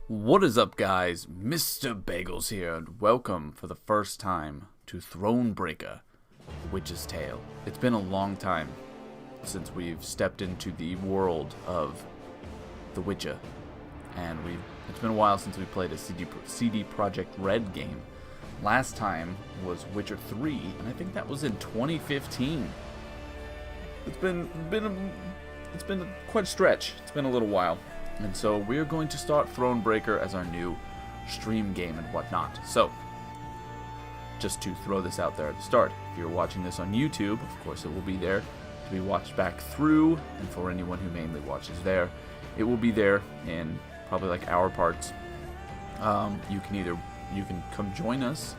What is up, guys? MrBagelz here, and welcome for the first time to Thronebreaker, Witch's Tale. It's been a long time since we've stepped into the world of The Witcher, and it's been a while since we played a CD Projekt Red game. Last time was Witcher 3, and I think that was in 2015. It's been quite a stretch. It's been a little while. And so we're going to start Thronebreaker as our new stream game and whatnot. So, just to throw this out there at the start, if you're watching this on YouTube, of course it will be there to be watched back through, and for anyone who mainly watches there, it will be there in probably like hour parts. You can come join us,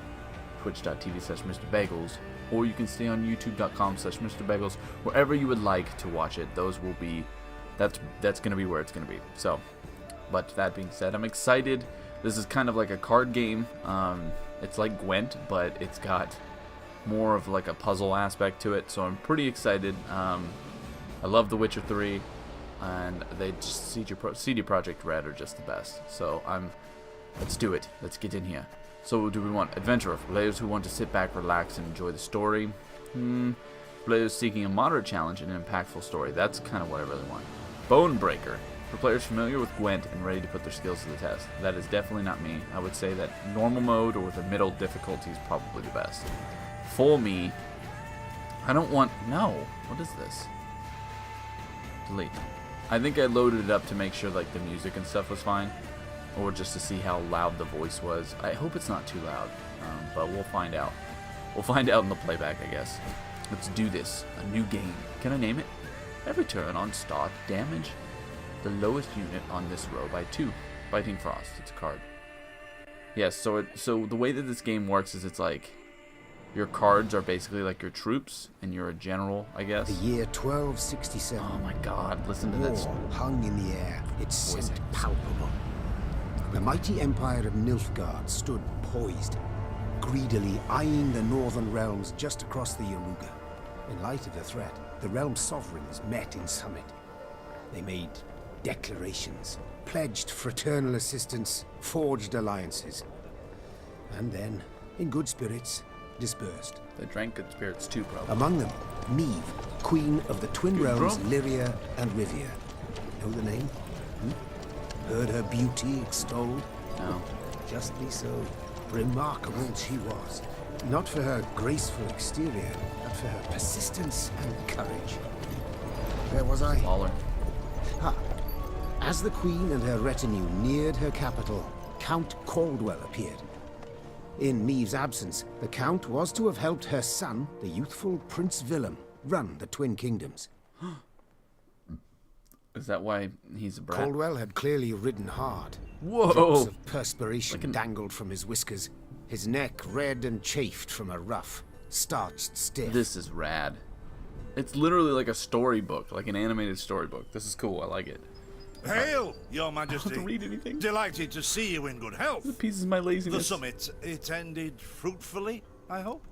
twitch.tv/MrBagelz, or you can stay on youtube.com/MrBagelz, wherever you would like to watch it. Those will be That's going to be where it's going to be. So, but that being said, I'm excited. This is kind of like a card game. It's like Gwent, but it's got more of like a puzzle aspect to it. So I'm pretty excited. I love The Witcher 3, and they just CD Projekt Red are just the best. So let's do it. Let's get in here. So do we want adventurer for players who want to sit back, relax, and enjoy the story? Players seeking a moderate challenge and an impactful story. That's kind of what I really want. Bonebreaker, for players familiar with Gwent and ready to put their skills to the test. That is definitely not me. I would say that normal mode or the middle difficulty is probably the best. For me, I don't want... No. What is this? Delete. I think I loaded it up to make sure like the music and stuff was fine, or just to see how loud the voice was. I hope it's not too loud, but we'll find out. We'll find out in the playback, I guess. Let's do this. A new game. Can I name it? Every turn on start, damage the lowest unit on this row by 2. Biting Frost. It's a card. Yes, so the way that this game works is it's like your cards are basically like your troops, and you're a general, I guess. The year 1267. Oh my god, listen to this. War hung in the air, its scent palpable. The mighty empire of Nilfgaard stood poised, greedily eyeing the northern realms just across the Yaruga. In light of the threat, the realm's sovereigns met in summit. They made declarations, pledged fraternal assistance, forged alliances, and then, in good spirits, dispersed. They drank good spirits too, probably. Among them, Neve, queen of the twin realms Lyria and Rivia. Know the name? Heard her beauty extolled? No. Justly so. Remarkable she was. Not for her graceful exterior, but for her persistence and courage. Where was I? Baller. As the queen and her retinue neared her capital, Count Caldwell appeared. In Neve's absence, the Count was to have helped her son, the youthful Prince Willem, run the Twin Kingdoms. Is that why he's a brat? Caldwell had clearly ridden hard. Whoa! Drops of perspiration dangled from his whiskers, his neck red and chafed from a ruff, starched stiff. This is rad. It's literally like a storybook, like an animated storybook. This is cool. I like it. Hail, Your I don't Majesty. have to read anything. Delighted to see you in good health. The pieces of my laziness. The summit, it ended fruitfully, I hope?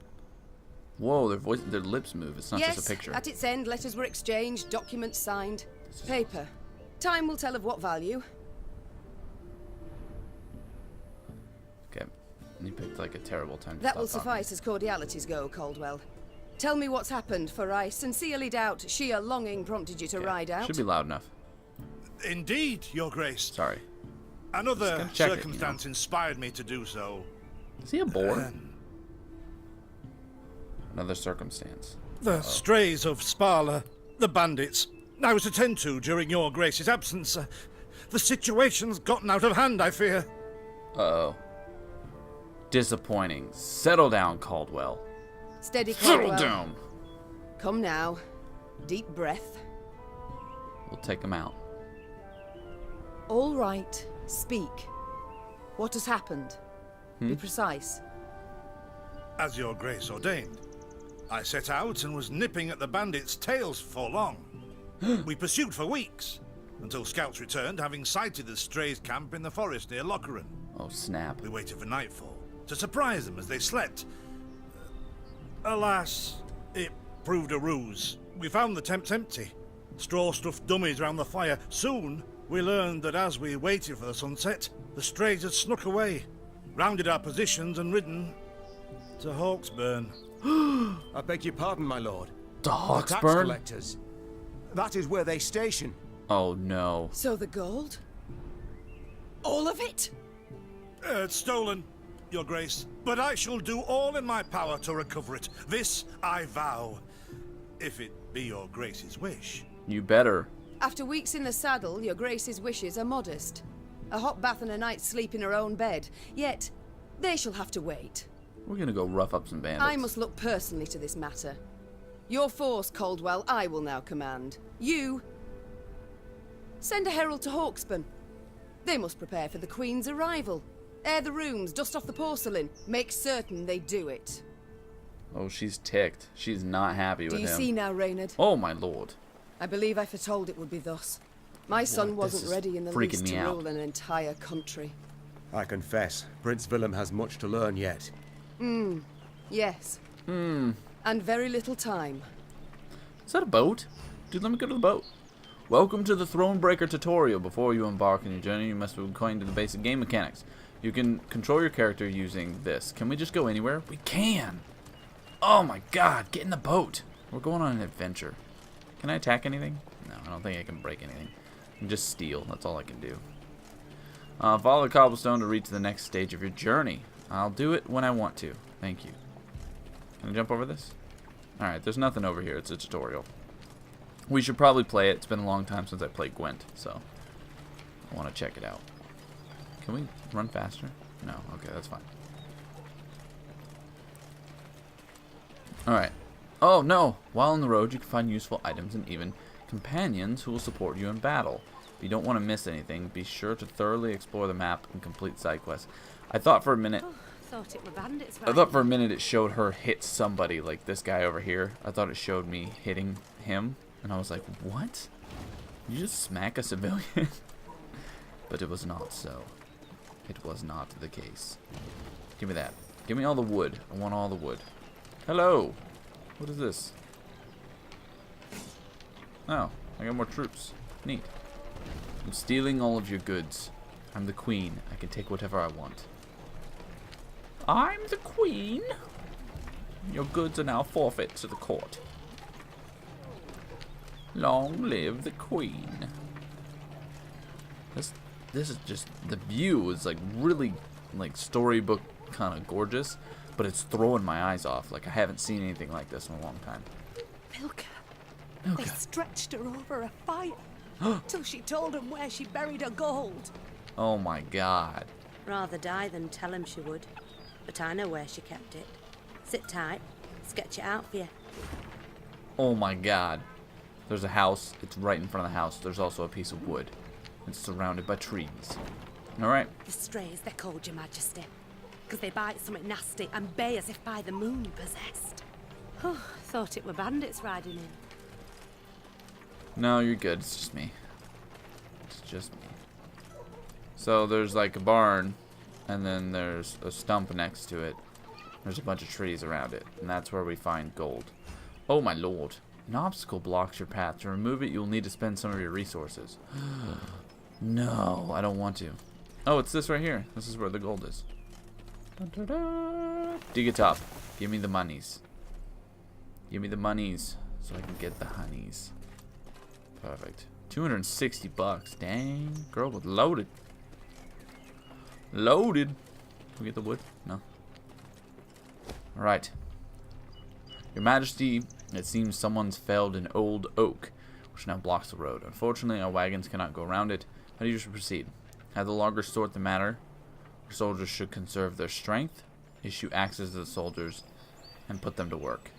Whoa, their lips move. It's not Yes, just a picture. at its end, letters were exchanged, documents signed. Paper. Time will tell of what value. Okay. You picked like a terrible time to That stop will talking. suffice as cordialities go, Caldwell. Tell me what's happened, for I sincerely doubt sheer longing prompted you to ride out. Should be loud enough. Indeed, Your Grace. Sorry. Another Just check it, circumstance inspired me to do so. Is he a boar? Another circumstance. The strays of Sparla, the bandits, I was attended to during Your Grace's absence. The situation's gotten out of hand, I fear. Uh-oh. Disappointing. Settle down, Caldwell. Steady, Caldwell. Settle down. Come now. Deep breath. We'll take him out. All right. Speak. What has happened? Be precise. As Your Grace ordained, I set out and was nipping at the bandits' tails for long. We pursued for weeks, until scouts returned, having sighted the strays' camp in the forest near Locheren. Oh, snap. We waited for nightfall to surprise them as they slept. Alas, it proved a ruse. We found the tents empty. Straw-stuffed dummies round the fire. Soon, We learned that as we waited for the sunset, the strays had snuck away, rounded our positions and ridden to Hawksburn. I beg your pardon, my lord. The The tax Hawksburn? collectors. That is where they station. Oh no. So the gold? All of it? It's stolen, Your Grace, but I shall do all in my power to recover it. This I vow, if it be Your Grace's wish. You better. After weeks in the saddle, your Grace's wishes are modest. A hot bath and a night's sleep in her own bed. Yet, they shall have to wait. We're gonna go rough up some bandits. I must look personally to this matter. Your force, Caldwell, I will now command. You... send a herald to Hawksburn. They must prepare for the Queen's arrival. Air the rooms, dust off the porcelain. Make certain they do it. Oh, she's ticked. She's not happy with Do him. you see now, Reynard? Oh my lord. I believe I foretold it would be thus. My son This wasn't is ready in the freaking least me to out. rule an entire country. I confess, Prince Willem has much to learn yet. Yes. And very little time. Is that a boat? Dude, let me go to the boat. Welcome to the Thronebreaker tutorial. Before you embark on your journey, you must be acquainted with the basic game mechanics. You can control your character using this. Can we just go anywhere? We can! Oh my god, get in the boat! We're going on an adventure. Can I attack anything? No, I don't think I can break anything. I can just steal. That's all I can do. Follow the cobblestone to reach the next stage of your journey. I'll do it when I want to. Thank you. Can I jump over this? Alright, there's nothing over here. It's a tutorial. We should probably play it. It's been a long time since I played Gwent, so I want to check it out. Can we run faster? No. Okay, that's fine. Alright. Oh, no! While on the road, you can find useful items and even companions who will support you in battle. If you don't want to miss anything, be sure to thoroughly explore the map and complete side quests. I thought for a minute... Thought it were bandits, I thought for a minute it showed her hit somebody, like this guy over here. I thought it showed me hitting him, and I was like, what? You just smack a civilian? But it was not so. It was not the case. Give me that. Give me all the wood. I want all the wood. Hello! What is this? Oh, I got more troops. Neat. I'm stealing all of your goods. I'm the queen. I can take whatever I want. I'm the queen. Your goods are now forfeit to the court. Long live the queen. This is just, the view is like really like storybook kind of gorgeous, but it's throwing my eyes off. Like I haven't seen anything like this in a long time. Milka. They Milka. stretched her over a fire till she told them where she buried her gold. Oh my god. Rather die than tell him she would. But I know where she kept it. Sit tight. Sketch it out for you. Oh my god. There's a house. It's right in front of the house. There's also a piece of wood. It's surrounded by trees. Alright. The strays, they're called, Your Majesty. Because they bite something nasty and bay as if by the moon possessed. Thought it were bandits riding in. No, you're good. It's just me. It's just me. So there's like a barn, and then there's a stump next to it. There's a bunch of trees around it, and that's where we find gold. Oh my lord. An obstacle blocks your path. To remove it, you'll need to spend some of your resources. No, I don't want to. Oh, it's this right here. This is where the gold is. Dun, dun, dun. Dig it up. Give me the monies. Give me the monies so I can get the honeys. Perfect. 260 bucks. Dang. Girl was loaded. Loaded. Can we get the wood? No. Alright. Your Majesty, it seems someone's felled an old oak, which now blocks the road. Unfortunately, our wagons cannot go around it. How do you proceed? Have the loggers sort the matter. Our soldiers should conserve their strength, issue axes to the soldiers, and put them to work.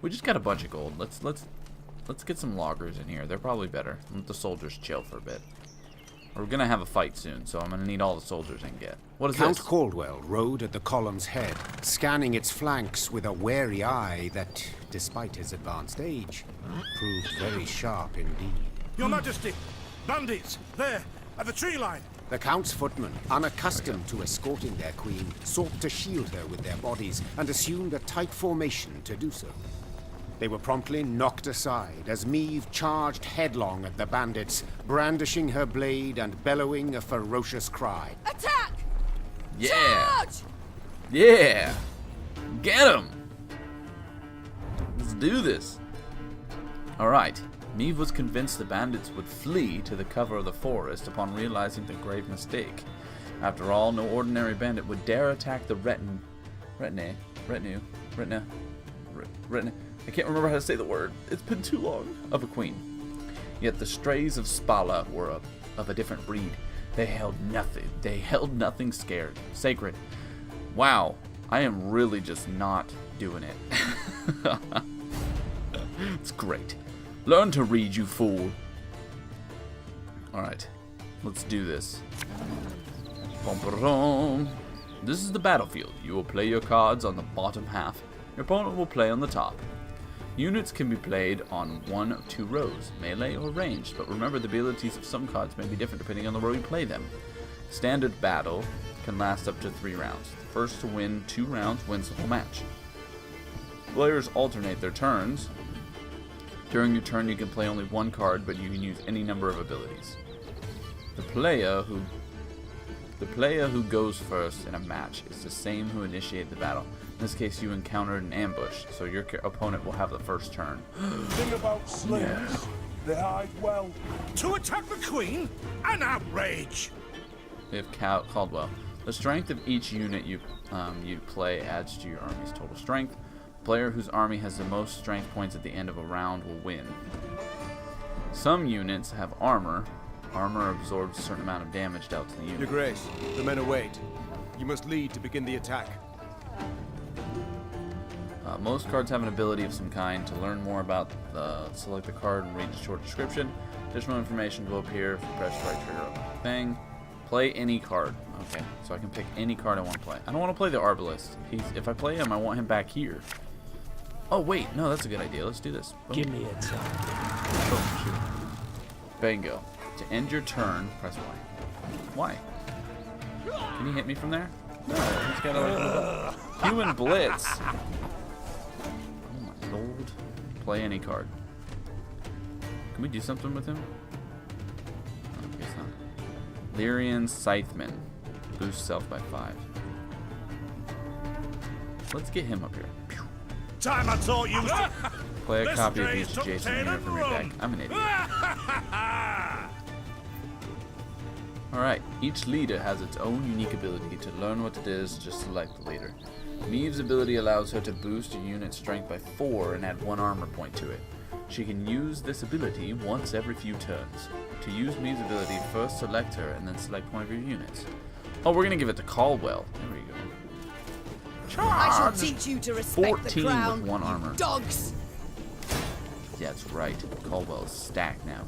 We just got a bunch of gold. Let's get some loggers in here. They're probably better. Let the soldiers chill for a bit. We're gonna have a fight soon, so I'm gonna need all the soldiers I can get. What is Count this? Caldwell rode at the column's head, scanning its flanks with a wary eye that, despite his advanced age, proved very sharp indeed. Your Majesty! Bandits! There! At the tree line! The Count's footmen, unaccustomed to escorting their queen, sought to shield her with their bodies and assumed a tight formation to do so. They were promptly knocked aside as Meve charged headlong at the bandits, brandishing her blade and bellowing a ferocious cry. Attack! Yeah. Charge! Yeah. Get him. Let's do this. All right. Meve was convinced the bandits would flee to the cover of the forest upon realizing their grave mistake. After all, no ordinary bandit would dare attack the retinue. I can't remember how to say the word. It's been too long. Of a queen. Yet the strays of Spala were of a different breed. They held nothing sacred. Wow, I am really just not doing it. It's great. Learn to read, you fool. Alright, let's do this. This is the battlefield. You will play your cards on the bottom half. Your opponent will play on the top. Units can be played on one of two rows, melee or ranged, but remember the abilities of some cards may be different depending on the row you play them. Standard battle can last up to 3 rounds. The first to win 2 rounds wins the whole match. Players alternate their turns. During your turn you can play only one card, but you can use any number of abilities. The player who goes first in a match is the same who initiated the battle. In this case, you encountered an ambush, so your opponent will have the first turn. Thing about slings, they hide well. To attack the Queen? An outrage! We have Caldwell. The strength of each unit you play adds to your army's total strength. The player whose army has the most strength points at the end of a round will win. Some units have armor. Armor absorbs a certain amount of damage dealt to the unit. Your Grace, the men await. You must lead to begin the attack. Most cards have an ability of some kind. To learn more about select the card and read the short description. Additional information will appear if you press the right trigger on the thing. Play any card. Okay, so I can pick any card I want to play. I don't want to play the Arbalist. If I play him, I want him back here. Oh wait, no, that's a good idea. Let's do this. Boom. Give me a time. Oh, shoot. Bingo. To end your turn, press Y. Why? Can he hit me from there? No, he's got a human blitz. Oh my lord. Play any card. Can we do something with him? Oh, I guess not. Lyrian Scytheman. Boost self by 5. Let's get him up here. Time I taught you to... Play a This copy of strays each took adjacent 10 unit and from your deck. run. I'm an idiot. Alright, each leader has its own unique ability. To learn what it is, just select the leader. Meve's ability allows her to boost a unit's strength by 4 and add 1 armor point to it. She can use this ability once every few turns. To use Meve's ability, first select her and then select one of your units. Oh, we're gonna give it to Caldwell. There we go. I shall teach you to respect 14 the crown, with 1 you armor. dogs! Yeah, that's right. Caldwell is stacked now.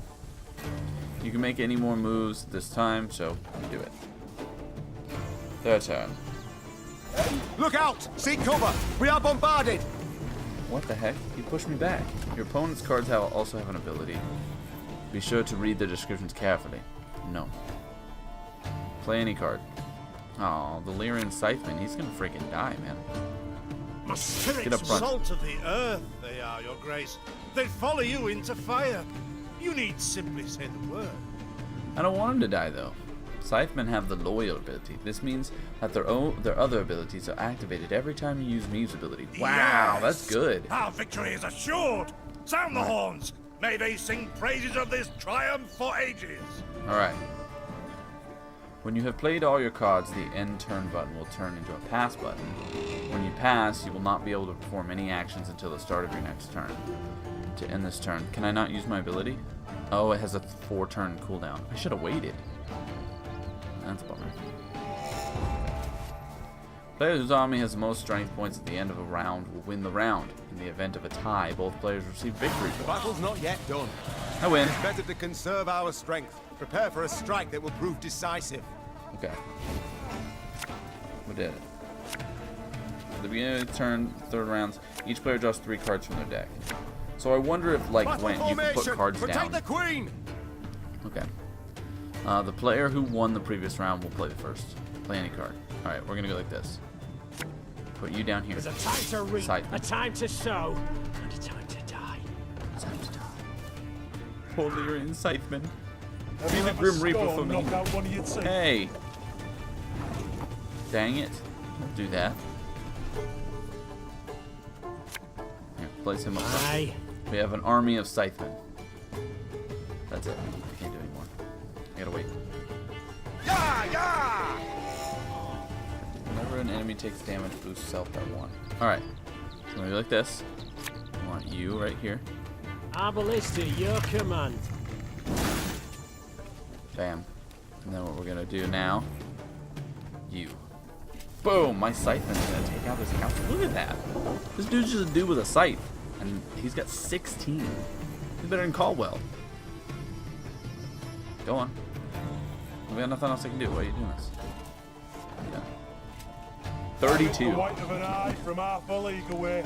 You can make any more moves this time, so do it. Their turn. Look out! Seek cover! We are bombarded! What the heck? You pushed me back. Your opponent's cards also have an ability. Be sure to read the descriptions carefully. No. Play any card. Oh, the Lyrian Scytheman, he's gonna freaking die, man. My spirits, Get up front. salt of the earth, they are, your grace. They'd follow you into fire. You need simply say the word. I don't want him to die, though. Scythemen have the loyal ability. This means that their other abilities are activated every time you use Meve's ability. Wow, Yes! that's good. Our victory is assured. Sound the horns. May they sing praises of this triumph for ages. Alright. When you have played all your cards, the end turn button will turn into a pass button. When you pass, you will not be able to perform any actions until the start of your next turn. To end this turn, can I not use my ability? Oh, it has a 4-turn cooldown. I should have waited. That's a bummer. Player whose army has the most strength points at the end of a round will win the round. In the event of a tie, both players receive victory The points. battle's not yet done. I win. It's better to conserve our strength. Prepare for a strike that will prove decisive. Okay. We did it. At the beginning of the turn, 3rd rounds, each player draws 3 cards from their deck. So I wonder if, like, Battle when you can put formation! cards Protect down. the Queen! Okay. The player who won the previous round will play the first. Play any card. Alright, we're gonna go like this. Put you down here. There's a time to reap, Scytheman. a time to sow, and a time to Poor Lyrian Scytheman. Have Be you the ever Grim Reaper skull for me. knock out one of your teeth? Hey. Dang it. Don't do that. Here, place him up front. Aye. We have an army of Scythmen. That's it. I can't do anymore. I gotta wait. Yeah, yeah! Whenever an enemy takes damage, boost self by 1. Alright. So maybe like this. I want you right here. Ballista, your command. Bam. And then what we're gonna do now, you. Boom! My Scytheman's gonna take out this council. Look at that! This dude's just a dude with a scythe. And he's got 16. He's better than Caldwell. Go on. We got nothing else I can do. Why are you doing this? Yeah. The 32. white of an eye from half a league away.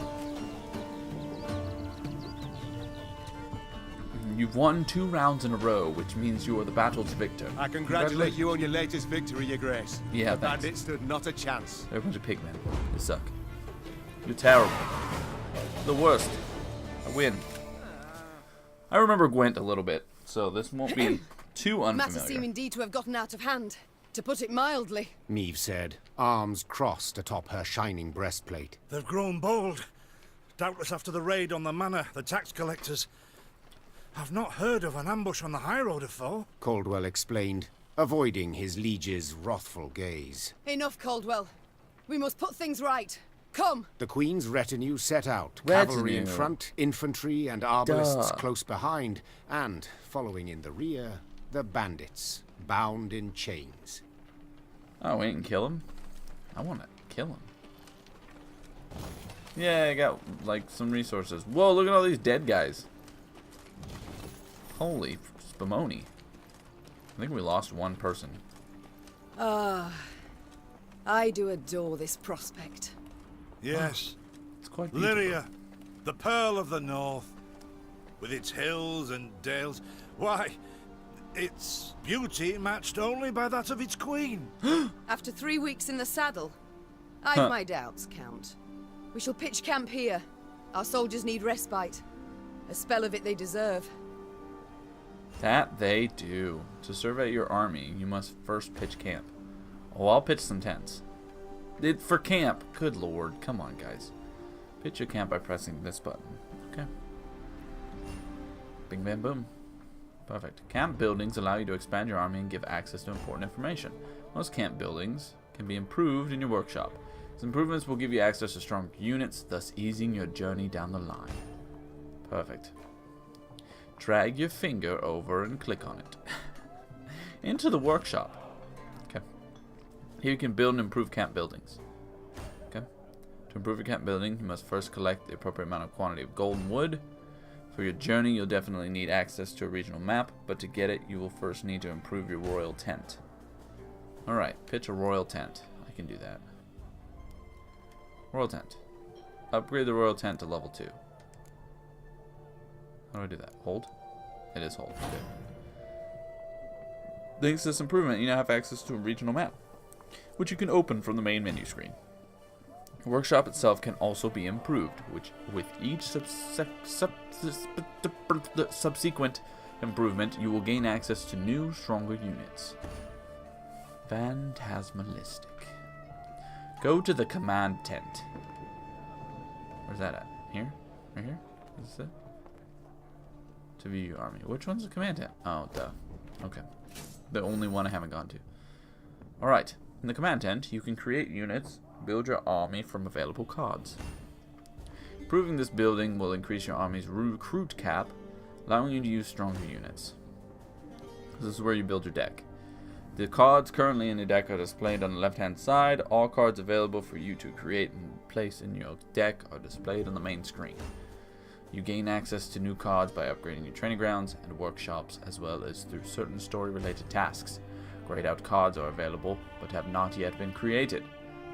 You've won 2 rounds in a row, which means you are the battle's victor. I congratulate you on your latest victory, Your Grace. Yeah, the thanks. bandits stood not a chance. They're a bunch of pigmen. They suck. You're terrible. The worst. I win. I remember Gwent a little bit, so this won't be too Matters seem unfamiliar. indeed to have gotten out of hand, to put it mildly. Neve said, arms crossed atop her shining breastplate. They've grown bold. Doubtless after the raid on the manor, the tax collectors. I've not heard of an ambush on the high road afore. Caldwell explained, avoiding his liege's wrathful gaze. Enough, Caldwell. We must put things right. Come! The Queen's retinue set out, Retinue. cavalry in front, infantry and arbalists Duh. close behind, and, following in the rear, the bandits, bound in chains. Oh, wait and kill him? I want to kill him. Yeah, I got, like, some resources. Whoa, look at all these dead guys. Holy spumoni. I think we lost 1 person. I do adore this prospect. Yes, It's quite beautiful. Lyria, the pearl of the north, with its hills and dales. Why, its beauty matched only by that of its queen. After 3 weeks in the saddle, I've my doubts, Count. We shall pitch camp here. Our soldiers need respite. A spell of it they deserve. That they do. To survey your army, you must first pitch camp. Oh, I'll pitch some tents. For camp. Good lord. Come on, guys. Pitch your camp by pressing this button. Okay. Bing, bam, boom. Perfect. Camp buildings allow you to expand your army and give access to important information. Most camp buildings can be improved in your workshop. These improvements will give you access to strong units, thus easing your journey down the line. Perfect. Drag your finger over and click on it. Into the workshop. Okay. Here you can build and improve camp buildings. Okay. To improve your camp building, you must first collect the appropriate amount of quantity of gold and wood. For your journey, you'll definitely need access to a regional map, but to get it, you will first need to improve your royal tent. Alright, pitch a royal tent. I can do that. Royal tent. Upgrade the royal tent to level 2. How do I do that? Hold? It is hold. Good. Thanks to this improvement, you now have access to a regional map, which you can open from the main menu screen. The workshop itself can also be improved, which with each subsequent improvement, you will gain access to new, stronger units. Phantasmalistic. Go to the command tent. Where's that at? Here? Right here? Is this it? To view your army. Which one's the command tent? Oh, duh. Okay. The only one I haven't gone to. Alright. In the command tent, you can create units, build your army from available cards. Improving this building will increase your army's recruit cap, allowing you to use stronger units. This is where you build your deck. The cards currently in your deck are displayed on the left-hand side. All cards available for you to create and place in your deck are displayed on the main screen. You gain access to new cards by upgrading your training grounds and workshops, as well as through certain story-related tasks. Grayed out cards are available, but have not yet been created.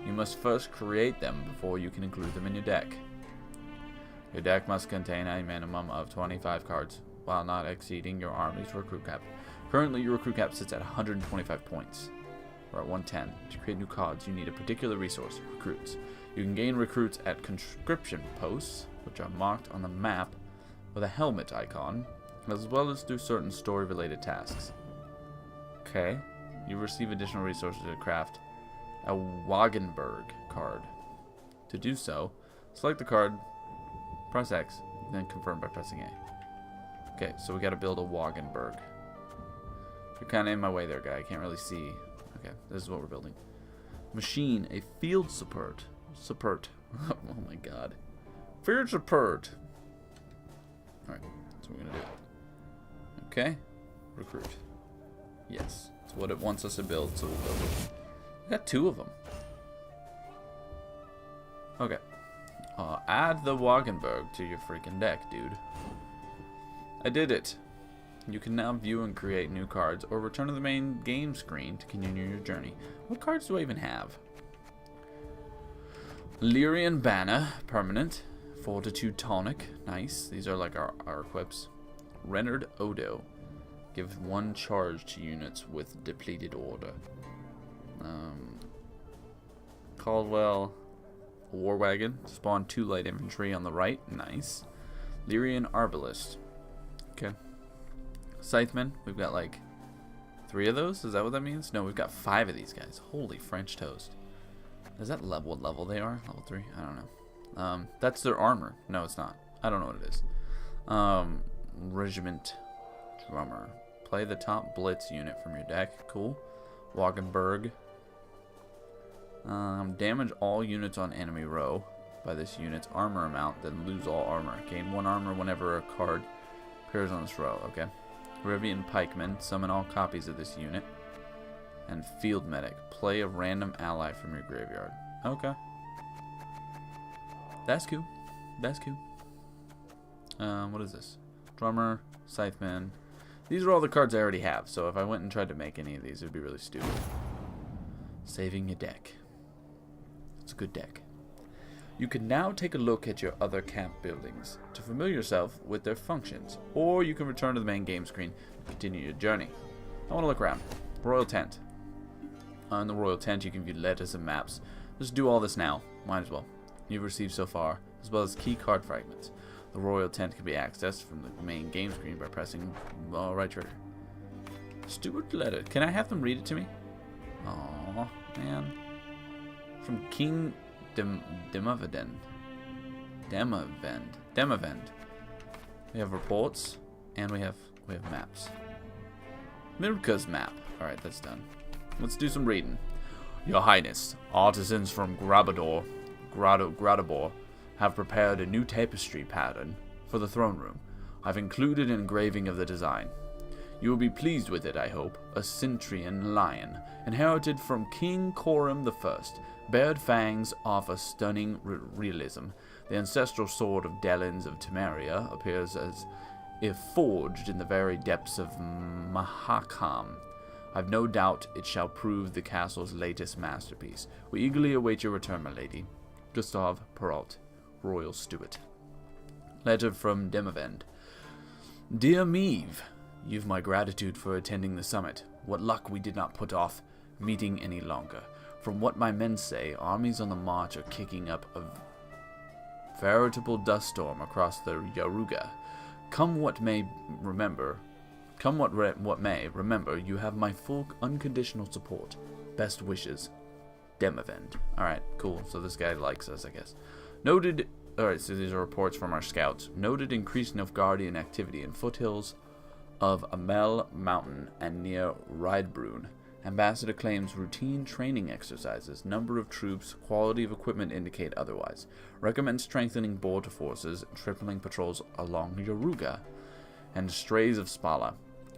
You must first create them before you can include them in your deck. Your deck must contain a minimum of 25 cards, while not exceeding your army's recruit cap. Currently, your recruit cap sits at 125 points. Or at 110. To create new cards, you need a particular resource, recruits. You can gain recruits at conscription posts, which are marked on the map with a helmet icon, as well as through certain story-related tasks. Okay. You receive additional resources to craft a Wagenberg card. To do so, select the card, press X, then confirm by pressing A. Okay, so we gotta build a Wagenberg. You're kinda in my way there, guy. I can't really see. Okay, this is what we're building. Machine, a field support. Oh my god. Field support. Alright, that's what we're gonna do. Okay. Recruit. Yes. It's what it wants us to build, so we'll build it. We got 2 of them. Okay. Add the Wagenberg to your freaking deck, dude. I did it. You can now view and create new cards or return to the main game screen to continue your journey. What cards do I even have? Lyrian Banner, permanent. Fortitude Tonic, nice. These are like our equips. Renard Odo. Give 1 charge to units with depleted order. Caldwell, War Wagon. Spawn 2 light infantry on the right, nice. Lyrian Arbalist. Okay. Scythemen, we've got like 3 of those? Is that what that means? No, we've got 5 of these guys. Holy French toast. Is that what level they are? Level 3? I don't know. That's their armor. No, it's not. I don't know what it is. Regiment Drummer. Play the top Blitz unit from your deck. Cool. Wagenberg. Damage all units on enemy row by this unit's armor amount, then lose all armor. Gain 1 armor whenever a card appears on this row. Okay. Rivian Pikeman. Summon all copies of this unit. And Field Medic. Play a random ally from your graveyard. Okay. That's cool. That's cool. What is this? Drummer, Scytheman. These are all the cards I already have, so if I went and tried to make any of these, it would be really stupid. Saving your deck. It's a good deck. You can now take a look at your other camp buildings to familiar yourself with their functions, or you can return to the main game screen and continue your journey. I want to look around. Royal Tent. On the Royal Tent, you can view letters and maps. Just do all this now. Might as well. You've received so far, as well as key card fragments. The Royal Tent can be accessed from the main game screen by pressing right trigger. Steward letter. Can I have them read it to me? Aw, man. From King Demavend. We have reports, and we have maps. Mirka's map. Alright, that's done. Let's do some reading. Your Highness, artisans from Grabador have prepared a new tapestry pattern for the throne room. I've included an engraving of the design. You will be pleased with it, I hope. A Cintrian lion, inherited from King Coram I. Bared fangs offer stunning realism. The ancestral sword of Delins of Temeria appears as if forged in the very depths of Mahakam. I've no doubt it shall prove the castle's latest masterpiece. We eagerly await your return, my lady. Gustav Perrault, Royal Steward. Letter from Demavend. Dear Meve, you've my gratitude for attending the summit. What luck we did not put off meeting any longer. From what my men say, armies on the march are kicking up a veritable dust storm across the Yaruga. Come what may, remember, you have my full unconditional support. Best wishes, Demavend. Alright, cool. So this guy likes us, I guess. Noted. Alright, so these are reports from our scouts. Noted increased Nilfgaardian activity in foothills of Amel Mountain and near Ridebrun. Ambassador claims routine training exercises. Number of troops, quality of equipment indicate otherwise. Recommend strengthening border forces, tripling patrols along Yaruga. And Strays of Spala.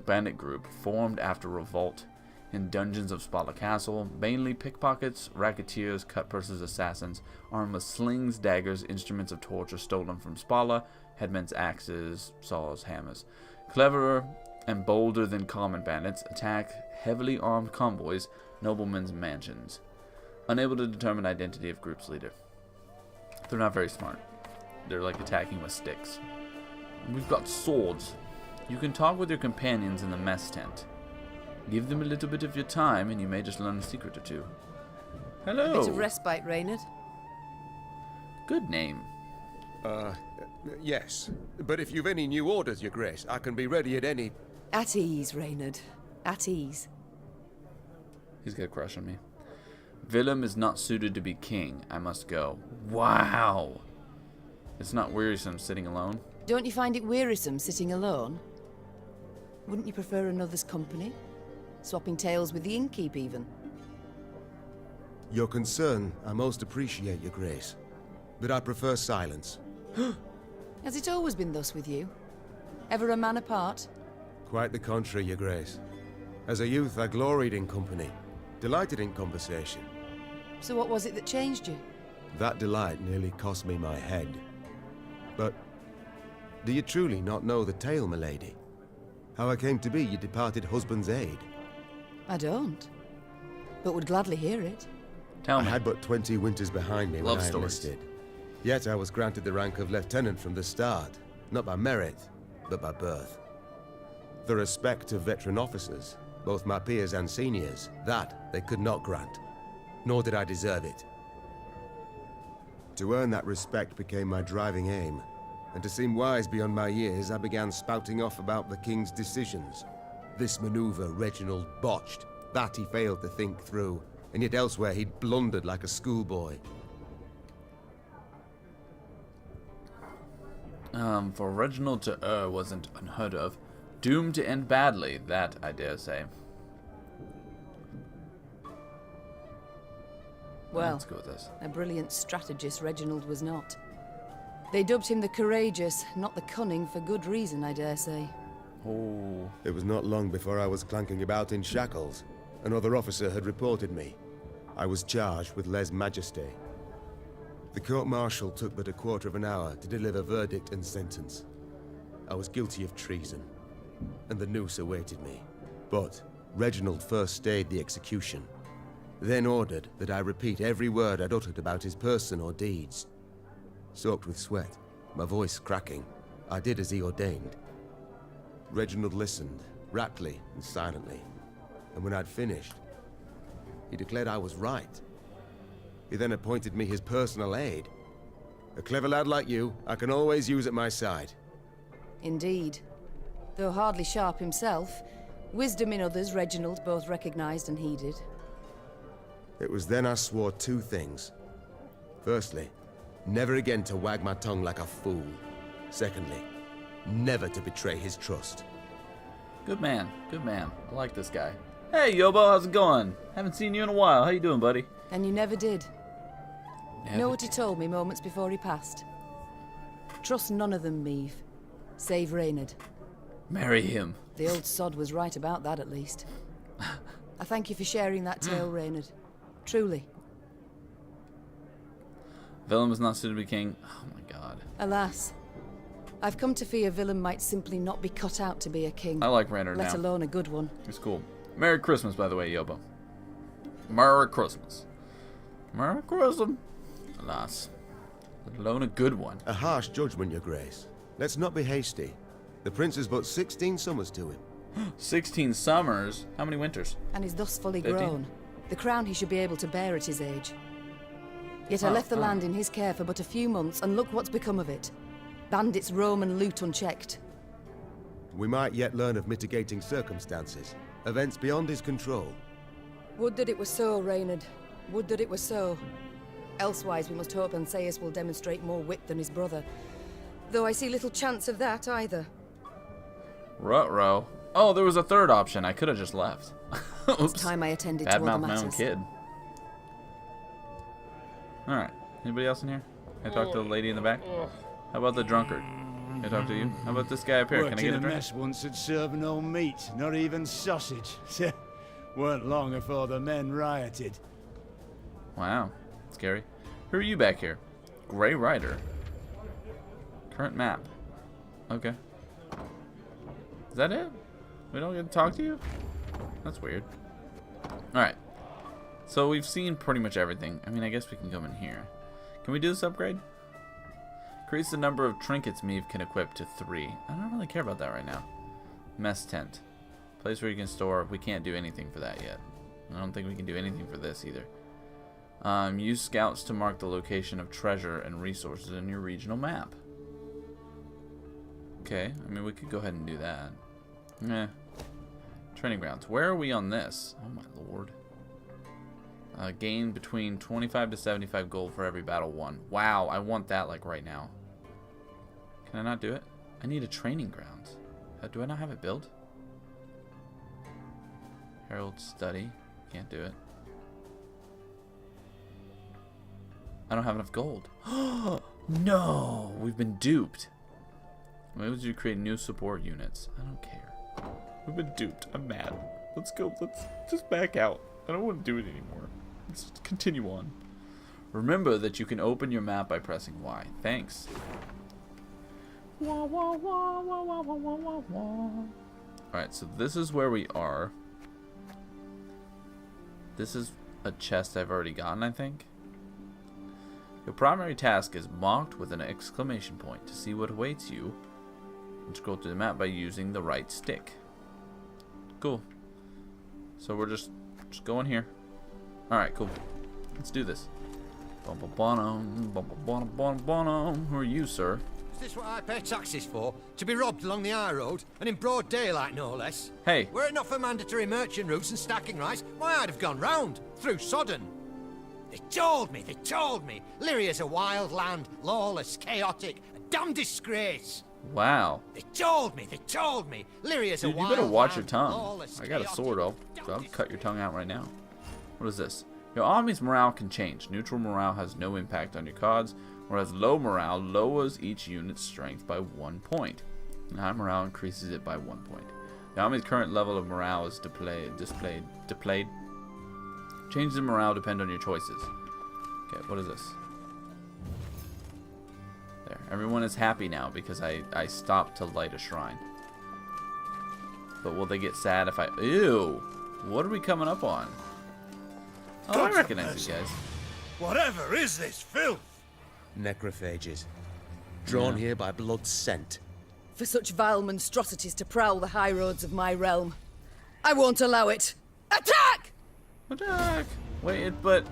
Bandit group formed after revolt in dungeons of Spala Castle, mainly pickpockets, racketeers, cut-purses, assassins, armed with slings, daggers, instruments of torture stolen from Spala, headmen's axes, saws, hammers. Cleverer and bolder than common bandits, attack heavily armed convoys, noblemen's mansions. Unable to determine identity of group's leader. They're not very smart. They're like attacking with sticks. And we've got swords. You can talk with your companions in the mess tent. Give them a little bit of your time, and you may just learn a secret or 2. Hello. A bit of respite, Reynard. Good name. Yes. But if you've any new orders, Your Grace, I can be ready at any... At ease, Reynard. At ease. He's got a crush on me. Willem is not suited to be king. I must go. Wow. It's not wearisome sitting alone. Don't you find it wearisome sitting alone? Wouldn't you prefer another's company? Swapping tales with the innkeep, even? Your concern, I most appreciate, Your Grace. But I prefer silence. Has it always been thus with you? Ever a man apart? Quite the contrary, Your Grace. As a youth, I gloried in company, delighted in conversation. So what was it that changed you? That delight nearly cost me my head. But do you truly not know the tale, milady? How I came to be your departed husband's aide? I don't, but would gladly hear it. Tell me. I had but 20 winters behind me when I enlisted. Yet I was granted the rank of lieutenant from the start, not by merit, but by birth. The respect of veteran officers, both my peers and seniors, that they could not grant, nor did I deserve it. To earn that respect became my driving aim, and to seem wise beyond my years, I began spouting off about the king's decisions. This maneuver Reginald botched, that he failed to think through, and yet elsewhere he'd blundered like a schoolboy. For Reginald to err wasn't unheard of. Doomed to end badly, that I dare say. Well, let's go with this. A brilliant strategist Reginald was not. They dubbed him the courageous, not the cunning, for good reason, I dare say. Oh. It was not long before I was clanking about in shackles. Another officer had reported me. I was charged with lèse-majesté. The court-martial took but a quarter of an hour to deliver verdict and sentence. I was guilty of treason, and the noose awaited me. But Reginald first stayed the execution, then ordered that I repeat every word I'd uttered about his person or deeds. Soaked with sweat, my voice cracking, I did as he ordained. Reginald listened, raptly and silently, and when I'd finished, he declared I was right. He then appointed me his personal aide. A clever lad like you, I can always use at my side. Indeed. Though hardly sharp himself, wisdom in others Reginald both recognized and heeded. It was then I swore two things. Firstly, never again to wag my tongue like a fool. Secondly, never to betray his trust. Good man. Good man. I like this guy. Hey, Yobo, how's it going? Haven't seen you in a while. How you doing, buddy? And you never did. Never Know what he told me moments before he passed? Trust none of them, Meave. Save Reynard. Marry him. The old sod was right about that, at least. I thank you for sharing that tale, Reynard. Truly. Willem is not suited to be king. Oh my god. Alas. I've come to fear Willem might simply not be cut out to be a king. I like Reynard let now. alone a good one. It's cool. Merry Christmas, by the way, Yobo. Merry Christmas. Merry Christmas. Alas. Let alone a good one. A harsh judgment, Your Grace. Let's not be hasty. The prince has but 16 summers to him. 16 summers? How many winters? And is thus fully 15? grown. The crown he should be able to bear at his age. Yet I left the land in his care for but a few months, and look what's become of it. Bandits roam and loot unchecked. We might yet learn of mitigating circumstances. Events beyond his control. Would that it were so, Reynard. Would that it were so. Elsewise we must hope Ancaeus will demonstrate more wit than his brother. Though I see little chance of that either. Ruh-roh. Oh, there was a third option. I could have just left. Oops. It's time I attended to other Badmouth my matters. own kid. Alright. Anybody else in here? Can I talk to the lady in the back? How about the drunkard? Can I talk to you? How about this guy up here? Can I Worked get in a a drink? mess once that served no meat, not even sausage. Weren't long before the men rioted. Wow. Scary. Who are you back here? Grey Rider. Current map. Okay. Is that it? We don't get to talk to you? That's weird. Alright. So we've seen pretty much everything. I mean, I guess we can come in here. Can we do this upgrade? Increase the number of trinkets Meave can equip to 3. I don't really care about that right now. Mess tent. Place where you can store. We can't do anything for that yet. I don't think we can do anything for this either. Use scouts to mark the location of treasure and resources in your regional map. Okay, I mean, we could go ahead and do that. Training grounds. Where are we on this? Oh my lord. Gain between 25 to 75 gold for every battle won. Wow, I want that like right now. Can I not do it? I need a training grounds. Do I not have it built? Herald study. Can't do it. I don't have enough gold. No! We've been duped. Why would you create new support units? I don't care. We've been duped. I'm mad. Let's go. Let's just back out. I don't want to do it anymore. Let's continue on. Remember that you can open your map by pressing Y. Thanks. Alright, so this is where we are. This is a chest I've already gotten, I think. Your primary task is marked with an exclamation point. To see what awaits you, and scroll through the map by using the right stick. Cool. So we're just going here. Alright, cool. Let's do this. Who are you, sir? Is this what I pay taxes for? To be robbed along the high road, and in broad daylight, no less? Hey. Were it not for mandatory merchant routes and stacking rights, why, I'd have gone round, through Sodden. They told me. Lyria's a wild land, lawless, chaotic, a damn disgrace. Wow. They told me. Lyria's a wild land. You better watch your tongue. Lawless, I got a sword. I'll cut your tongue out right now. What is this? Your army's morale can change. Neutral morale has no impact on your cards, whereas low morale lowers each unit's strength by 1 point. And high morale increases it by 1 point. The army's current level of morale is displayed. Changes in morale depend on your choices. Okay, what is this? There. Everyone is happy now because I stopped to light a shrine. But will they get sad if I... Ew! What are we coming up on? Oh, I recognize you guys. Whatever is this filth? Necrophages. Drawn here by blood scent. For such vile monstrosities to prowl the high roads of my realm, I won't allow it. Attack! Attack! Wait, but...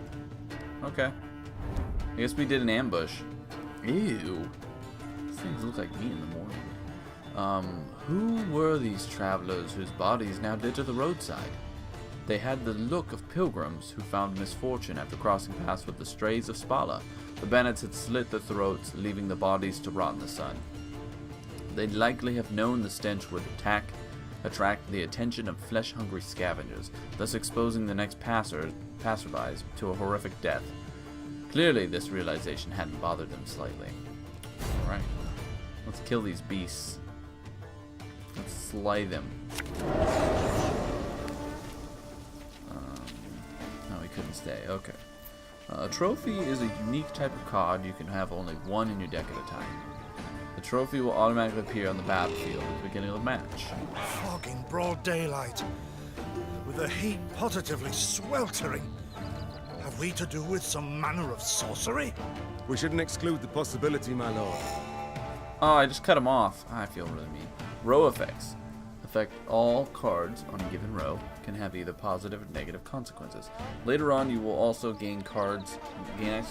Okay. I guess we did an ambush. Ew. These things look like me in the morning. Who were these travelers whose bodies now litter the roadside? They had the look of pilgrims who found misfortune after crossing paths with the strays of Spala. The bandits had slit their throats, leaving the bodies to rot in the sun. They'd likely have known the stench would attract the attention of flesh-hungry scavengers, thus exposing the next passerbys to a horrific death. Clearly, this realization hadn't bothered them slightly. Alright, let's kill these beasts. Let's slay them. No, we couldn't stay. Okay. A trophy is a unique type of card. You can have only one in your deck at a time. The trophy will automatically appear on the battlefield at the beginning of the match. Fog in broad daylight, with the heat positively sweltering. Have we to do with some manner of sorcery? We shouldn't exclude the possibility, my lord. Oh, I just cut him off. I feel really mean. Row effects. Affect all cards on a given row. Can have either positive or negative consequences. Later on, you will also gain access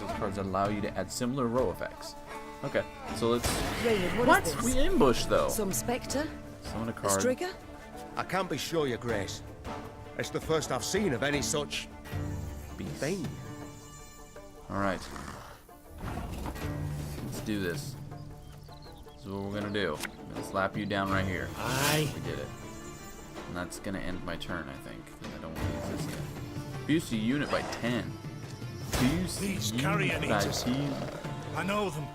to cards that allow you to add similar row effects. Okay, so let's... Raymond, what? is this? We ambushed, though. Some spectre? Summon a A card. strigger? I can't be sure, your grace. It's the first I've seen of any such... thing. Alright. Let's do this. This is what we're gonna do. I'm gonna slap you down right here. Aye. We did it. And that's gonna end my turn, I think, because I don't want to use this yet. Abuse the unit by 10. These carrion eaters. I know them.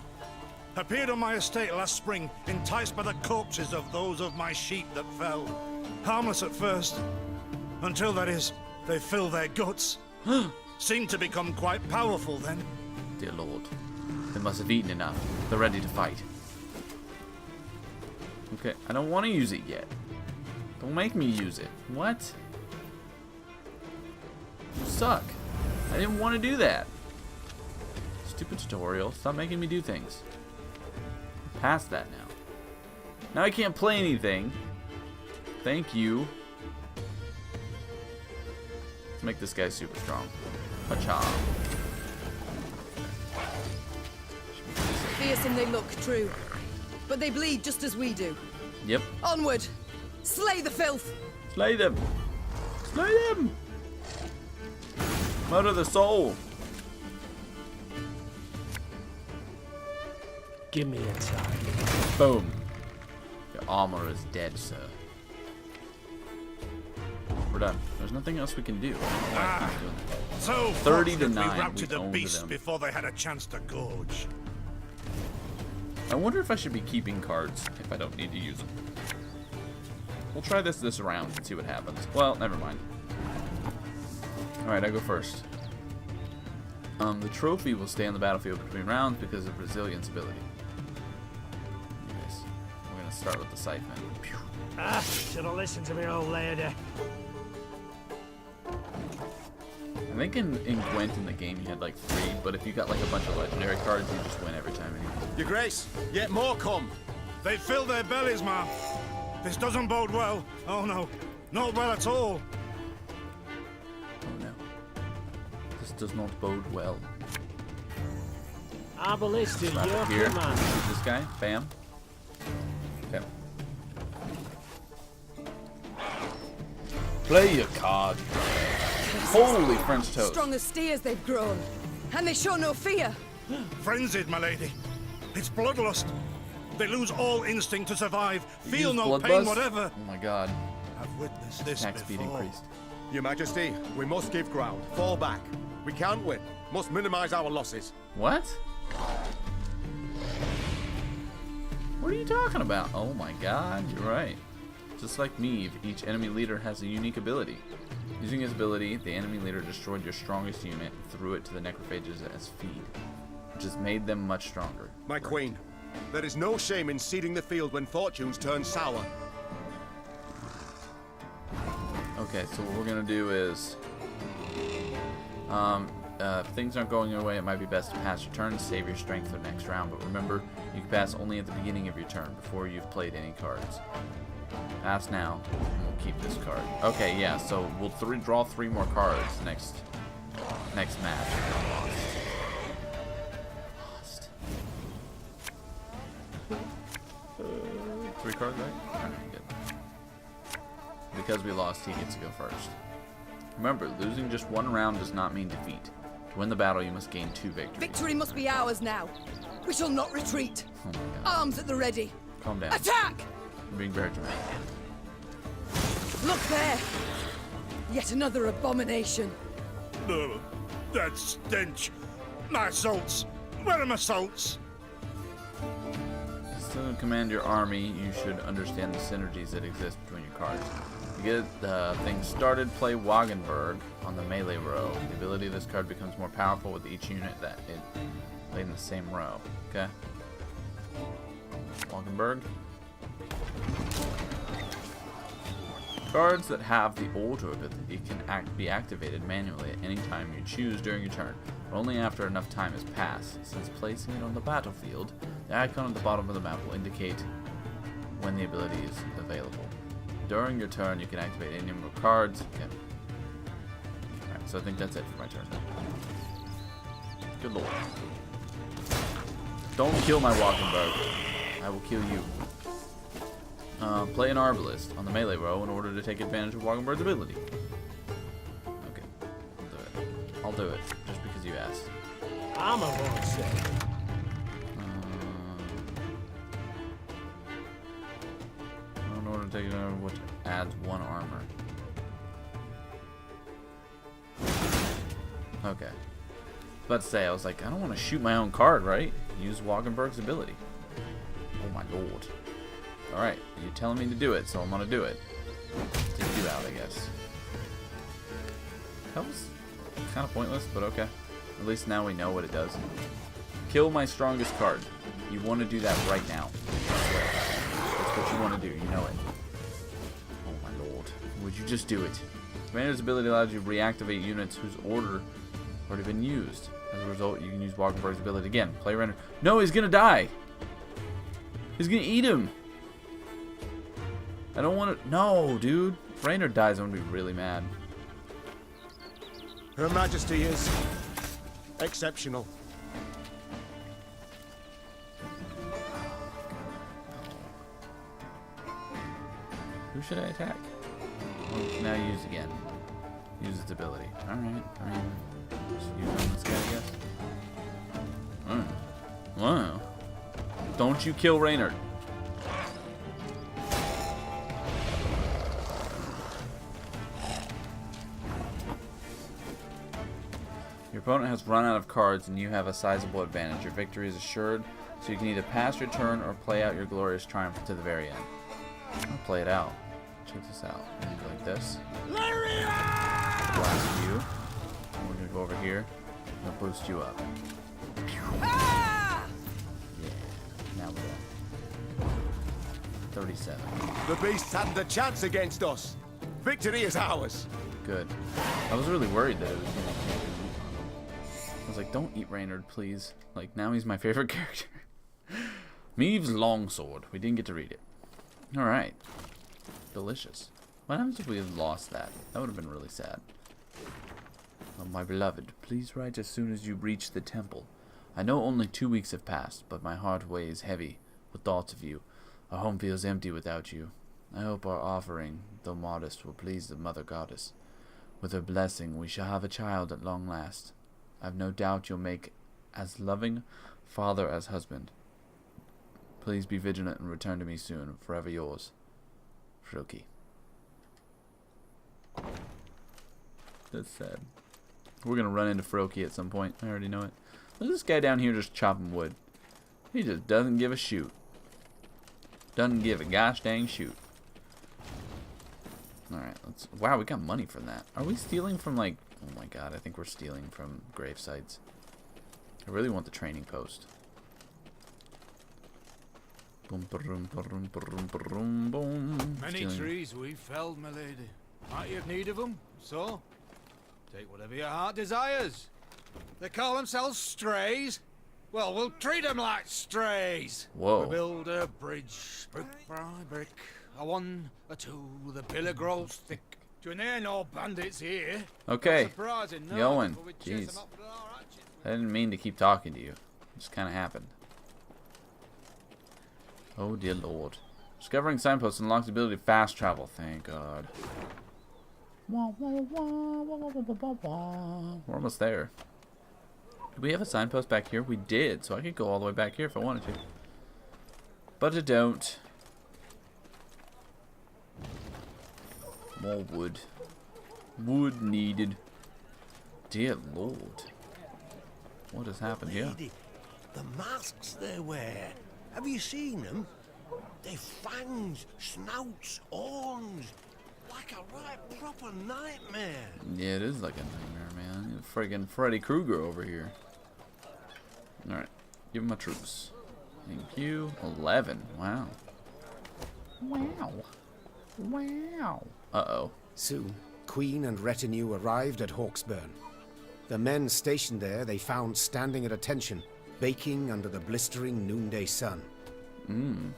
Appeared on my estate last spring, enticed by the corpses of those of my sheep that fell. Harmless at first, until, that is, they fill their guts. Seemed to become quite powerful then. Dear Lord. They must have eaten enough. They're ready to fight. Okay, I don't want to use it yet. Don't make me use it. What? You suck. I didn't want to do that. Stupid tutorial. Stop making me do things. I'm past that now. Now I can't play anything. Thank you. Let's make this guy super strong. Pacha. fearsome they look, true. But they bleed just as we do. Yep. Onward! Slay the filth! Slay them! Slay them! Murder the soul! Give me a time. Boom. Your armor is dead, sir. We're done. There's nothing else we can do. So 30 to fortunately 9. routed the we owned beasts them. before they had a chance to gorge. I wonder if I should be keeping cards if I don't need to use them. We'll try this round and see what happens. Well, never mind. Alright, I go first. The trophy will stay on the battlefield between rounds because of resilience ability. Anyways, we're gonna start with the Scytheman. Pew. Ah, should have listened to me old lady. I think in Gwent in the game you had like 3, but if you got like a bunch of legendary cards, you just win every time anyway. Your Grace, yet more come. They fill their bellies, ma'am. This doesn't bode well. Oh no, not well at all. Oh no. This does not bode well. Our ballista, Slap your it here. command. Shoot this guy. Bam. Okay. Play your card. Holy French toast. Strong as steers they've grown. And they show no fear. Frenzied, my lady. It's bloodlust. They lose all instinct to survive. Feel Use no bloodlust? pain whatever. Oh my god. I've witnessed this Attack speed before. increased. Your Majesty, we must give ground. Fall back. We can't win. Must minimize our losses. What? What are you talking about? Oh my god, you're right. Just like me, each enemy leader has a unique ability. Using his ability, the enemy leader destroyed your strongest unit and threw it to the necrophages as feed, which has made them much stronger. My queen, there is no shame in ceding the field when fortunes turn sour. Okay, so what we're gonna do is, if things aren't going your way, it might be best to pass your turn, save your strength for next round. But remember, you can pass only at the beginning of your turn, before you've played any cards. Pass now, and we'll keep this card. Okay, yeah, so we'll draw 3 more cards next match. Lost. 3 cards, right? Alright, good. Because we lost, he gets to go first. Remember, losing just 1 round does not mean defeat. To win the battle, you must gain 2 victories. Victory must be ours now. We shall not retreat. Oh my god. Arms at the ready. Calm down. Attack! I'm being very dramatic. Look there. Yet another abomination. No, that stench. My salts. Where are my salts? To command your army, you should understand the synergies that exist between your cards. To get things started, play Wagenberg on the melee row. The ability of this card becomes more powerful with each unit that it played in the same row. Okay? Wagenberg. Cards that have the auto ability can be activated manually at any time you choose during your turn, but only after enough time has passed. Since placing it on the battlefield, the icon at the bottom of the map will indicate when the ability is available. During your turn, you can activate any number of cards. Okay. Alright, so I think that's it for my turn. Good lord. Don't kill my Wagenberg. I will kill you. Play an Arbalist on the melee row in order to take advantage of Wagenberg's ability. Okay, I'll do it, just because you asked. I'm a won't say. In order to take advantage of which adds 1 armor. Okay. About to say, I was like, I don't want to shoot my own card, right? Use Wagenberg's ability. Oh my lord. Alright, you're telling me to do it, so I'm gonna do it. Take you out, I guess. That was kind of pointless, but okay. At least now we know what it does. Kill my strongest card. You want to do that right now. I swear. That's what you want to do, you know it. Oh my lord. Would you just do it? Commander's ability allows you to reactivate units whose order already been used. As a result, you can use Wagenberg's ability again. Play render. No, he's gonna die! He's gonna eat him! I don't want to. No, dude. If Rainer dies, I'm gonna be really mad. Her Majesty is exceptional. Who should I attack? Well, now use again. Use its ability. Alright. I mean, just use on this guy, I guess. Wow. Don't you kill Reynard. Your opponent has run out of cards and you have a sizable advantage. Your victory is assured, so you can either pass your turn or play out your glorious triumph to the very end. I'll play it out. Check this out. I'm gonna go like this. Blast you. And we're gonna go over here. I'm gonna boost you up. Yeah. Now we're at 37. The beasts hadn't a chance against us. Victory is ours. Good. I was really worried that it was gonna take. I was like, don't eat Reynard, please. Like, now he's my favorite character. Meave's Longsword. We didn't get to read it. Alright. Delicious. What happens if we had lost that? That would have been really sad. Oh, my beloved, please write as soon as you reach the temple. I know only 2 weeks have passed, but my heart weighs heavy with thoughts of you. Our home feels empty without you. I hope our offering, though modest, will please the Mother Goddess. With her blessing, we shall have a child at long last. I've no doubt you'll make as loving father as husband. Please be vigilant and return to me soon. Forever yours, Froki. That's sad. We're gonna run into Froki at some point. I already know it. Look at this guy down here just chopping wood. He just doesn't give a shoot. Doesn't give a gosh dang shoot. Alright, let's... Wow, we got money from that. Are we stealing from, like... Oh my god, I think we're stealing from grave sites. I really want the training post. Boom, boom, boom, boom, boom, boom. Many trees we felled, my lady. Might you have need of them? So, take whatever your heart desires. They call themselves strays. Well, we'll treat them like strays. Whoa. We build a bridge, brick by brick. A one, a two, the pillar grows thick. Do you know no bandits here? Okay. Surprising, no, Going. before we chase Jeez. them up with our hatchets. I didn't mean to keep talking to you. It just kind of happened. Oh dear lord. Discovering signposts unlocks the ability to fast travel. Thank god. We're almost there. Did we have a signpost back here? We did, so I could go all the way back here if I wanted to. But I don't. More wood. Wood needed. Dear lord. What has happened here? Lady, the masks they wear. Have you seen them? They've fangs, snouts, horns. Like a right proper nightmare. Yeah, it is like a nightmare, man. Friggin' Freddy Krueger over here. Alright. Give him my troops. Thank you. 11. Wow. Wow. Wow. Uh-oh. Soon, Queen and retinue arrived at Hawksburn. The men stationed there they found standing at attention, baking under the blistering noonday sun. Mmm.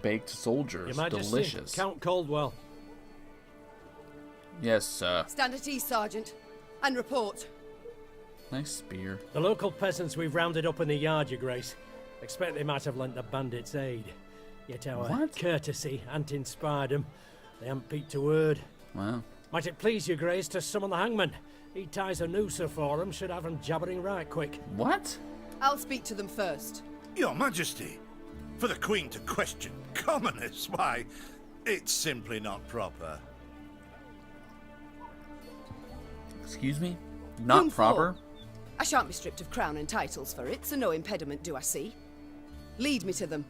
Baked soldiers. Your Majesty, delicious. Count Caldwell. Yes, sir. Stand at ease, Sergeant, and report. Nice spear. The local peasants we've rounded up in the yard, Your Grace. Expect they might have lent the bandits aid. Yet our courtesy hadn't inspired them. They haven't peeped a word. Wow. Might it please Your Grace to summon the hangman? He ties a noose for them, should have them jabbering right quick. What? I'll speak to them first. Your Majesty, for the Queen to question commoners, why, it's simply not proper. Excuse me? Not Room proper? 4. I shan't be stripped of crown and titles for it, so no impediment do I see. Lead me to them.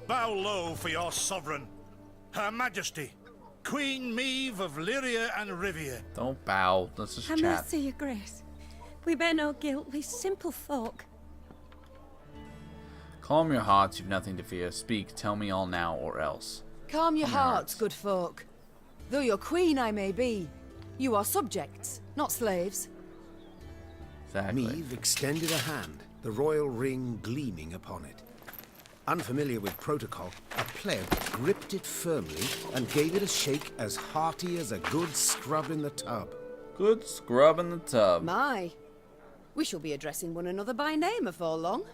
Bow low for your sovereign, Her Majesty, Queen Meave of Lyria and Rivia. Don't bow. Let's just Have chat. mercy, Your Grace. We bear no guilt, we simple folk. Calm your hearts, you've nothing to fear. Speak, tell me all now, or else. Calm your hearts, good folk. Though your queen I may be, you are subjects, not slaves. Exactly. Meave extended a hand, the royal ring gleaming upon it. Unfamiliar with protocol, a pleb gripped it firmly and gave it a shake as hearty as a good scrub in the tub. Good scrub in the tub. My, we shall be addressing one another by name afore long.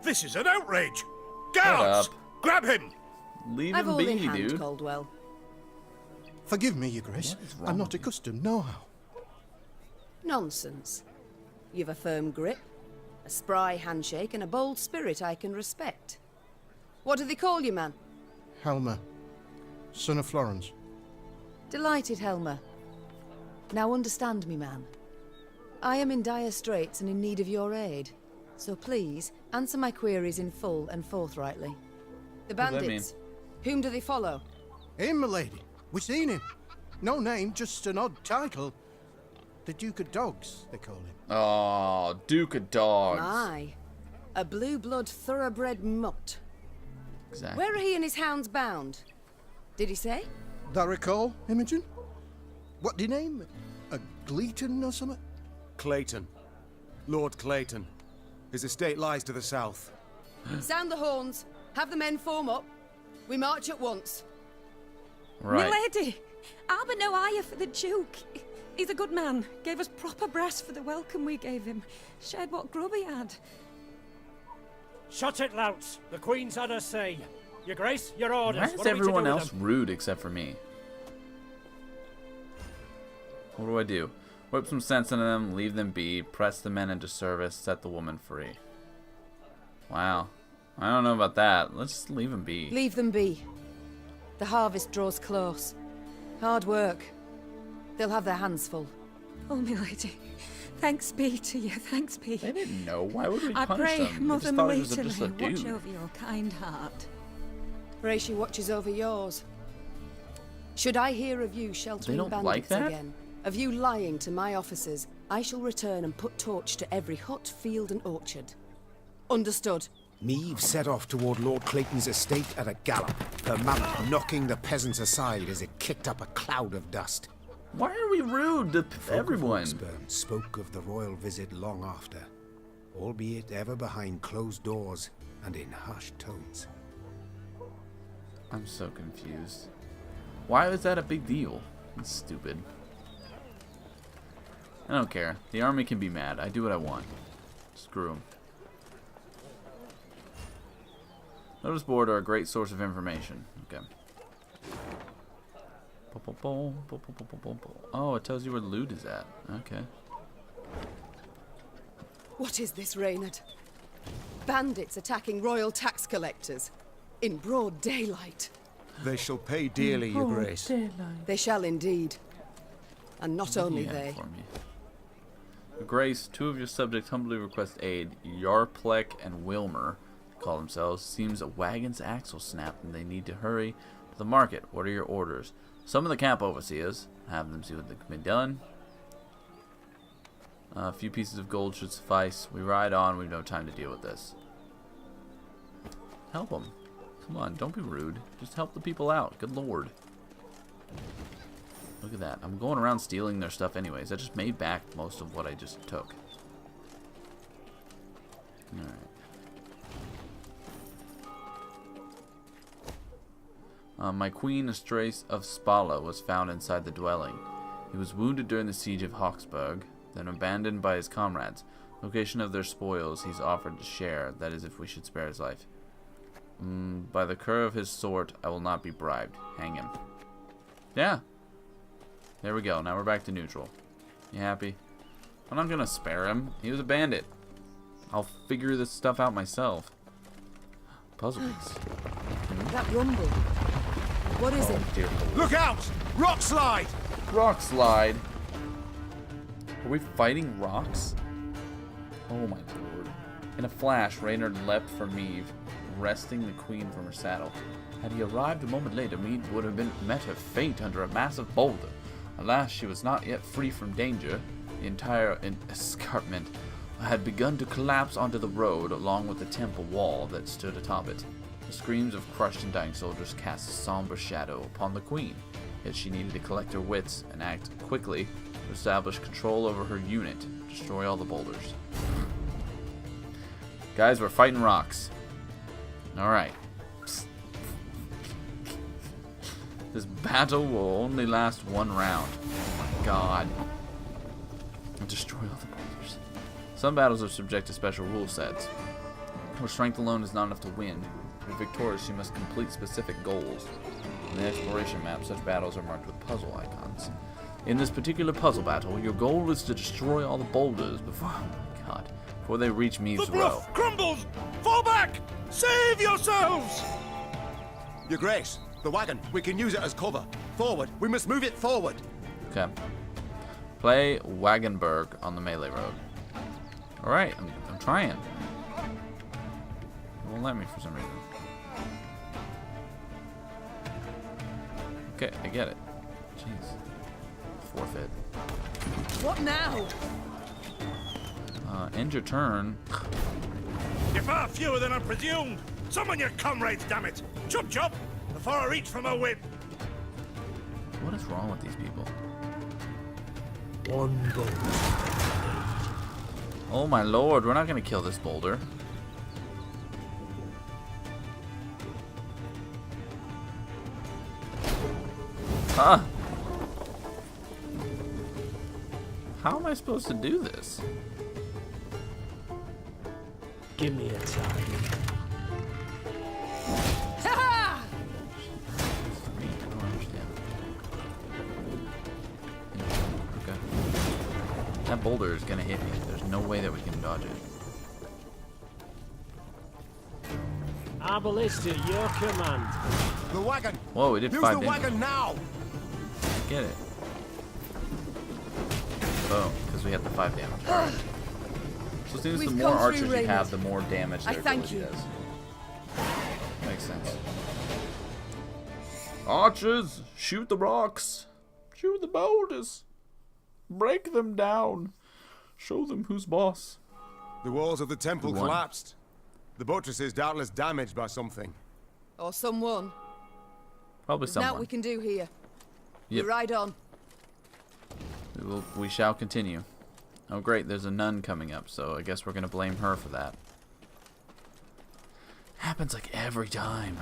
This is an outrage! Guards! Grab him! Leave I've him all be, in hand, dude. Caldwell. Forgive me, Your Grace. I'm not accustomed, no how. Nonsense. You've a firm grip, a spry handshake, and a bold spirit I can respect. What do they call you, man? Helmer, son of Florence. Delighted, Helmer. Now understand me, man. I am in dire straits and in need of your aid. So please, answer my queries in full and forthrightly. The What does that bandits, whom do they follow? Him, milady. We seen him. No name, just an odd title. The Duke of Dogs, they call him. Oh, Duke of Dogs. My, a blue-blood thoroughbred mutt. Exactly. Where are he and his hounds bound? Did he say? That recall, Imogen? What do you name? A Gleeton or something? Clayton. Lord Clayton. His estate lies to the south. Sound the horns. Have the men form up. We march at once. Right. Milady, I'll be no higher for the Duke. He's a good man. Gave us proper brass for the welcome we gave him. Shared what grub he had. Shut it, louts. The Queen's had her say. Your Grace, your orders. Why What is are we to everyone do with else them? rude except for me? What do I do? Whip some sense into them, leave them be, press the men into service, set the woman free. Wow. I don't know about that. Let's just leave them be. Leave them be. The harvest draws close. Hard work. They'll have their hands full. Oh, milady, thanks be to you, thanks be. They didn't know. Why would we I punish pray them? They Mother just thought he was just a Maidenly watch dude. over your kind heart. Pray she watches over yours. Should I hear of you sheltering don't like bandits that? again, of you lying to my officers, I shall return and put torch to every hut, field and orchard. Understood. Meve set off toward Lord Clayton's estate at a gallop, her mount knocking the peasants aside as it kicked up a cloud of dust. Why are we rude to everyone? Hawksburn spoke of the royal visit long after, albeit ever behind closed doors and in hushed tones. I'm so confused. Why is that a big deal? That's stupid. I don't care. The army can be mad. I do what I want. Screw them. Notice board are a great source of information. Okay. Oh, it tells you where loot is at. Okay. What is this, Reynard? Bandits attacking royal tax collectors in broad daylight. They shall pay dearly, Your Grace. They shall indeed. And not only Yeah, they. for me. Your Grace, two of your subjects humbly request aid. Yarplek and Wilmer call themselves. Seems a wagon's axle snapped and they need to hurry to the market. What are your orders? Summon the camp overseers. Have them see what can be done. A few pieces of gold should suffice. We ride on. We've no time to deal with this. Help them. Come on, don't be rude. Just help the people out. Good lord. Look at that. I'm going around stealing their stuff anyways. I just made back most of what I just took. Alright. My queen, Estrace of Spala, was found inside the dwelling. He was wounded during the siege of Hawksburg, then abandoned by his comrades. Location of their spoils he's offered to share, that is if we should spare his life. By the cur of his sort, I will not be bribed. Hang him. Yeah. There we go. Now we're back to neutral. You happy? I'm not gonna spare him. He was a bandit. I'll figure this stuff out myself. Puzzle piece. That rumble. What is it? Dear Lord. Look out! Rock slide! Rock slide. Are we fighting rocks? Oh my lord. In a flash, Reynard leapt for Meve, wresting the queen from her saddle. Had he arrived a moment later, Meve would have met her fate under a massive boulder. Alas, she was not yet free from danger. The entire escarpment had begun to collapse onto the road along with the temple wall that stood atop it. The screams of crushed and dying soldiers cast a somber shadow upon the queen, yet she needed to collect her wits and act quickly to establish control over her unit, destroy all the boulders. Guys, we're fighting rocks. Alright. This battle will only last one round. Oh my god. And destroy all the boulders. Some battles are subject to special rule sets, where strength alone is not enough to win. To be victorious, you must complete specific goals. In the exploration map, such battles are marked with puzzle icons. In this particular puzzle battle, your goal is to destroy all the boulders before before they reach Meave's The Row. bluff crumbles! Fall back! Save yourselves! Your Grace, the wagon. We can use it as cover. Forward. We must move it forward. Okay. Play Wagenburg on the melee road. Alright, I'm trying. It won't let me for some reason. Okay, I get it. Jeez. Forfeit. What now? End your turn. You're far fewer than I presumed. Summon your comrades, damn it! Chop chop! Before I reach for my whip. What is wrong with these people? One bolt. Oh my lord, we're not gonna kill this boulder. Huh? How am I supposed to do this? Give me a time. Ha! I don't understand. Okay. That boulder is gonna hit me. There's no way that we can dodge it. Arbalist at your command. The wagon. Whoa, we did Use 5 the damage. wagon now. Get it. Oh, because we have the 5 damage. Alright. So it seems the We've more come through archers you Raymond. have, the more damage I their thank ability you. does. Makes sense. Archers, shoot the rocks. Shoot the boulders. Break them down. Show them who's boss. The walls of the temple Who won? collapsed. The buttress is doubtless damaged by something. Or someone. Probably There's someone. naught we can do here. Yep. We ride on. We shall continue. Oh great, there's a nun coming up, so I guess we're gonna blame her for that. Happens like every time.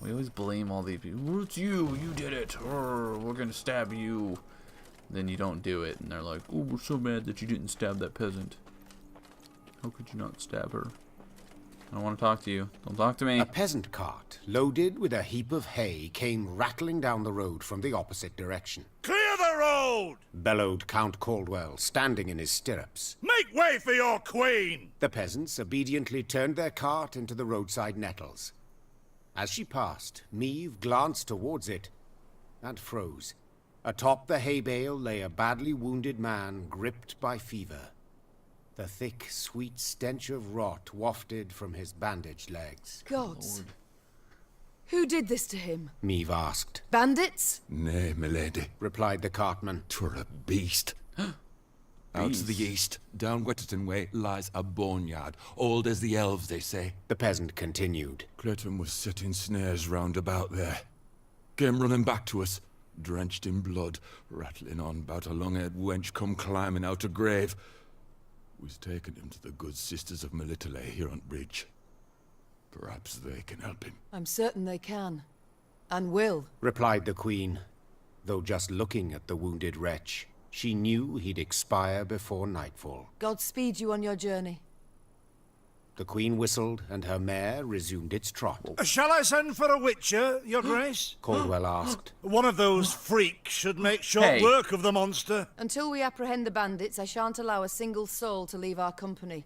We always blame all these people. Well, it's you, you did it. We're gonna stab you. Then you don't do it, and they're like, oh, we're so mad that you didn't stab that peasant. How could you not stab her? I don't want to talk to you. Don't talk to me. A peasant cart, loaded with a heap of hay, came rattling down the road from the opposite direction. Clear the road! Bellowed Count Caldwell, standing in his stirrups. Make way for your queen! The peasants obediently turned their cart into the roadside nettles. As she passed, Meave glanced towards it and froze. Atop the hay bale lay a badly wounded man gripped by fever. The thick, sweet stench of rot wafted from his bandaged legs. Gods. Who did this to him? Meave asked. Bandits? Nay, milady, Replied the cartman. 'twere a beast. Out to the east, down Wetterton way, lies a boneyard, old as the elves, they say. The peasant continued. Clayton was setting snares round about there. Came running back to us, drenched in blood, rattling on about a long-haired wench come climbing out a grave. We's taken him to the good sisters of Melitele here on Bridge. Perhaps they can help him. I'm certain they can. And will. Replied the queen. Though just looking at the wounded wretch, she knew he'd expire before nightfall. God speed you on your journey. The queen whistled, and her mare resumed its trot. Shall I send for a witcher, your grace? Caldwell asked. One of those freaks should make short Hey. work of the monster. Until we apprehend the bandits, I shan't allow a single soul to leave our company.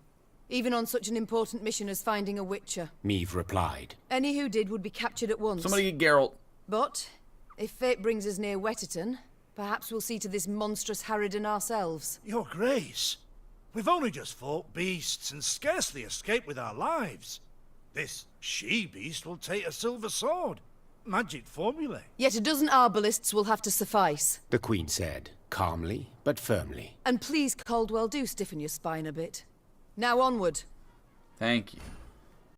Even on such an important mission as finding a witcher. Meave replied. Any who did would be captured at once. Somebody get Geralt. But, if fate brings us near Wetterton, perhaps we'll see to this monstrous harridan ourselves. Your grace, we've only just fought beasts and scarcely escaped with our lives. This she-beast will take a silver sword. Magic formulae. Yet a dozen arbalists will have to suffice. The queen said, calmly but firmly. And please, Caldwell, do stiffen your spine a bit. Now onward. Thank you.